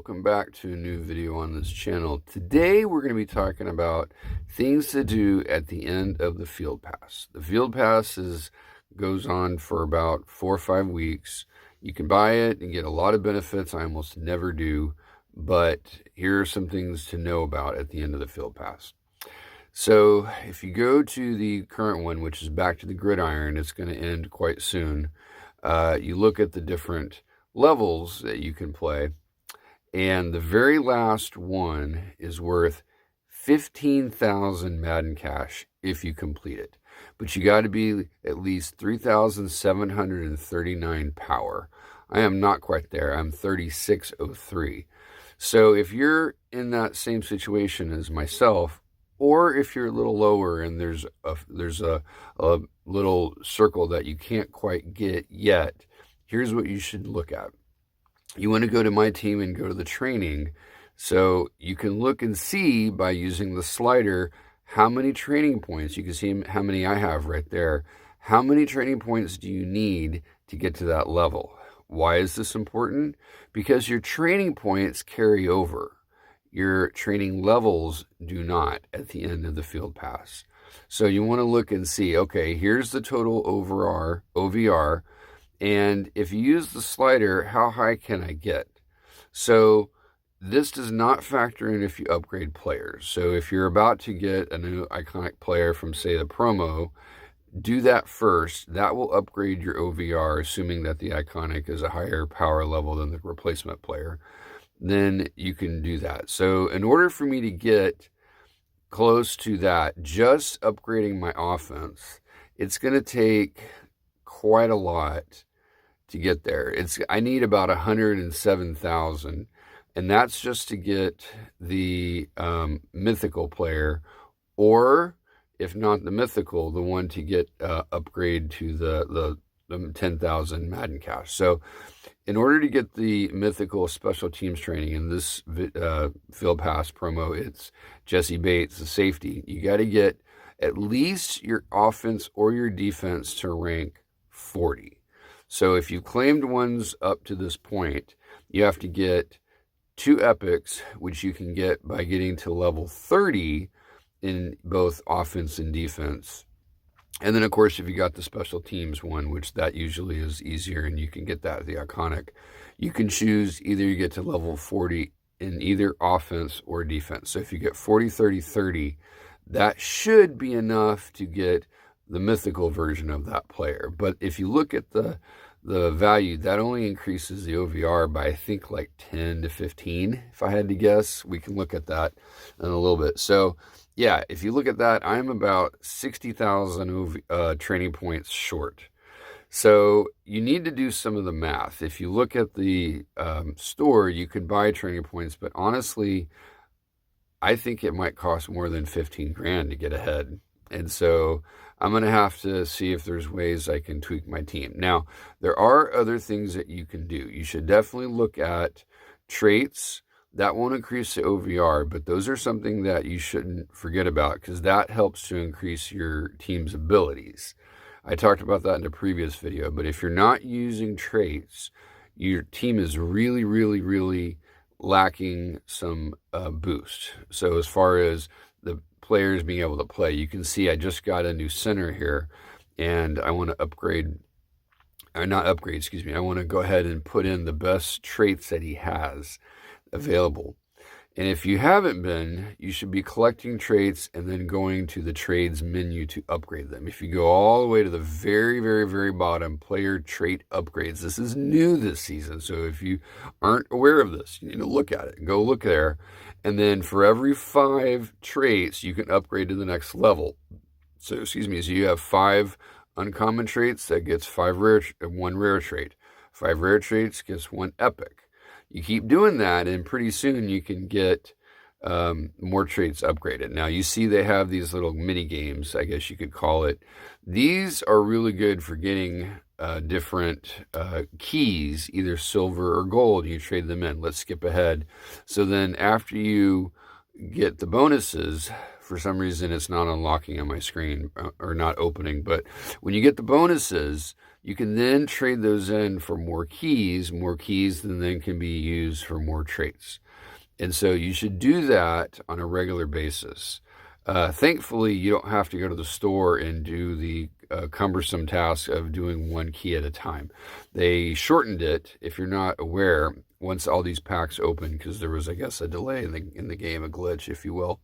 welcome back to a new video on this channel. Today we're going to be talking about things to do at the end of the field pass. The field pass goes on for about 4 or 5 weeks. You can buy it and get a lot of benefits. I almost never do, but here are some things to know about at the end of the field pass. So if you go to the current one, which is Back to the Gridiron, it's going to end quite soon. You look at the different levels that you can play, and the very last one is worth 15,000 Madden cash if you complete it, but you got to be at least 3,739 power. I am not quite there. I'm 3603. So if you're in that same situation as myself, or if you're a little lower and there's a little circle that you can't quite get yet, here's what you should look at. You want to go to my team and go to the training, so you can look and see by using the slider how many training points. You can see how many I have right there. How many training points do you need to get to that level? Why is this important? Because your training points carry over. Your training levels do not at the end of the field pass. So you want to look and see, okay, here's the total OVR, and if you use the slider, how high can I get? So this does not factor in if you upgrade players. So if you're about to get a new iconic player from, say, the promo, do that first. That will upgrade your OVR, assuming that the iconic is a higher power level than the replacement player. Then you can do that. So in order for me to get close to that, just upgrading my offense, it's going to take quite a lot to get there. I need about 107,000, and that's just to get the mythical player, or if not the mythical, the one to get upgrade to the 10,000 Madden cash. So in order to get the mythical special teams training in this field pass promo, it's Jesse Bates, the safety. You got to get at least your offense or your defense to rank 40. So if you claimed ones up to this point, you have to get 2 epics, which you can get by getting to level 30 in both offense and defense. And then, of course, if you got the special teams one, which that usually is easier, and you can get that, the iconic, you can choose either you get to level 40 in either offense or defense. So if you get 40, 30, 30, that should be enough to get the mythical version of that player. But if you look at the value, that only increases the OVR by, I think, like 10 to 15, if I had to guess. We can look at that in a little bit. So yeah, if you look at that, I'm about 60,000 training points short. So you need to do some of the math. If you look at the store, you can buy training points, but honestly, I think it might cost more than 15 grand to get ahead. And so I'm going to have to see if there's ways I can tweak my team. Now, there are other things that you can do. You should definitely look at traits. That won't increase the OVR, but those are something that you shouldn't forget about, because that helps to increase your team's abilities. I talked about that in a previous video, but if you're not using traits, your team is really, really, really lacking some boost. So as far as the players being able to play, you can see I just got a new center here, and I want to upgrade, or not upgrade, excuse me, I want to go ahead and put in the best traits that he has available. And if you haven't been, you should be collecting traits and then going to the trades menu to upgrade them. If you go all the way to the very, very, very bottom, player trait upgrades, this is new this season. So if you aren't aware of this, you need to look at it. Go look there. And then for every 5 traits, you can upgrade to the next level. So, excuse me, so you have 5 uncommon traits, that gets 1 rare trait. 5 rare traits gets 1 epic. You keep doing that, and pretty soon you can get more traits upgraded. Now, you see they have these little mini games, I guess you could call it. These are really good for getting different keys, either silver or gold. You trade them in. Let's skip ahead. So then after you get the bonuses, for some reason it's not unlocking on my screen or not opening, but when you get the bonuses, You can then trade those in for more keys than then can be used for more traits. And so you should do that on a regular basis. Thankfully, you don't have to go to the store and do the cumbersome task of doing one key at a time. They shortened it, if you're not aware, once all these packs open, because there was, I guess, a delay in the game, a glitch, if you will.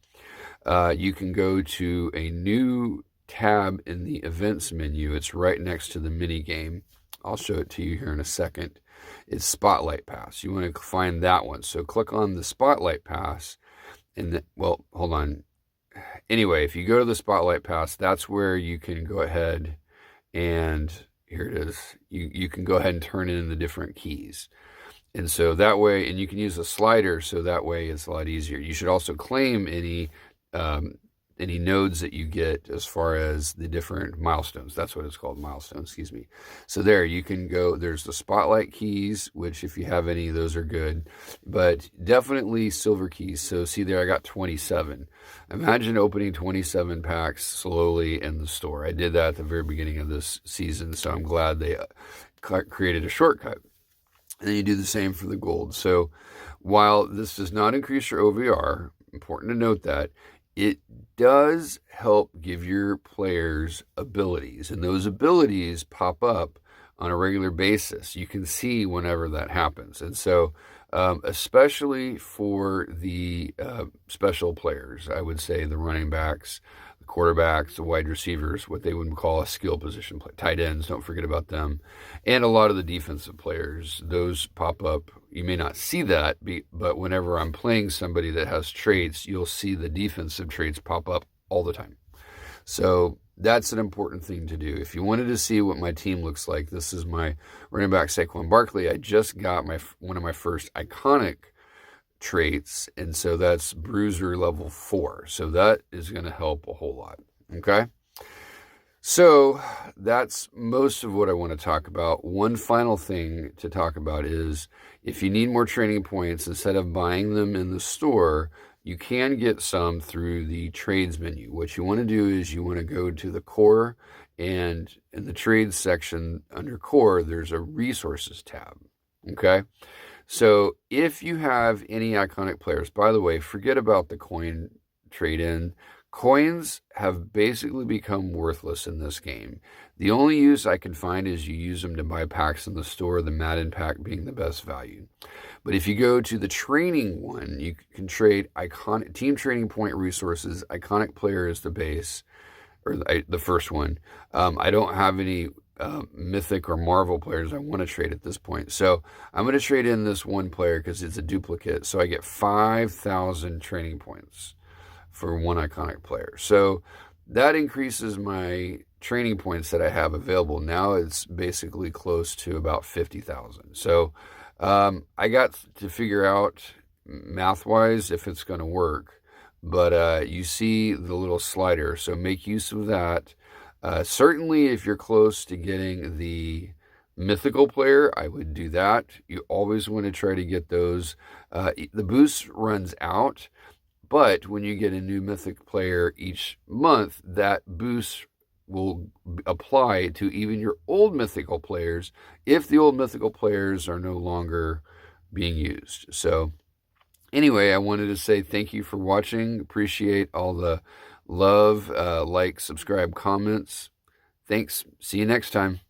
You can go to a new tab in the events menu. It's right next to the mini game. I'll show it to you here in a second. It's Spotlight Pass. You want to find that one. So click on the Spotlight Pass. Well, hold on. Anyway, if you go to the Spotlight Pass, that's where you can go ahead and, here it is, you can go ahead and turn in the different keys. And so that way, and you can use a slider, so that way it's a lot easier. You should also claim any nodes that you get as far as the different milestones. That's what it's called, milestones, excuse me. So there, you can go, there's the spotlight keys, which if you have any, those are good, but definitely silver keys. So see there, I got 27. Imagine opening 27 packs slowly in the store. I did that at the very beginning of this season, so I'm glad they created a shortcut. And then you do the same for the gold. So while this does not increase your OVR, important to note that, it does help give your players abilities, and those abilities pop up on a regular basis. You can see whenever that happens. And so especially for the special players, I would say the running backs, the quarterbacks, the wide receivers, what they would call a skill position play, tight ends, don't forget about them, and a lot of the defensive players, those pop up. You may not see that, but whenever I'm playing somebody that has traits, you'll see the defensive traits pop up all the time. So that's an important thing to do. If you wanted to see what my team looks like, this is my running back Saquon Barkley. I just got one of my first iconic traits, and so that's Bruiser level 4. So that is going to help a whole lot. Okay? So that's most of what I want to talk about. One final thing to talk about is if you need more training points, instead of buying them in the store, you can get some through the trades menu. What you want to do is you want to go to the core, and in the trades section under core, there's a resources tab. Okay? So if you have any iconic players, by the way, forget about the coin trade-in. Coins have basically become worthless in this game. The only use I can find is you use them to buy packs in the store, the Madden pack being the best value. But if you go to the training one, you can trade iconic team training point resources, iconic player is the base, or the first one. I don't have any mythic or Marvel players I want to trade at this point. So I'm going to trade in this one player because it's a duplicate. So I get 5,000 training points for one iconic player. So that increases my training points that I have available. Now it's basically close to about 50,000. So I got to figure out math-wise if it's going to work. But you see the little slider, so make use of that. Certainly if you're close to getting the mythical player, I would do that. You always want to try to get those. The boost runs out, but when you get a new mythic player each month, that boost will apply to even your old mythical players if the old mythical players are no longer being used. So anyway, I wanted to say thank you for watching. Appreciate all the love, like, subscribe, comments. Thanks. See you next time.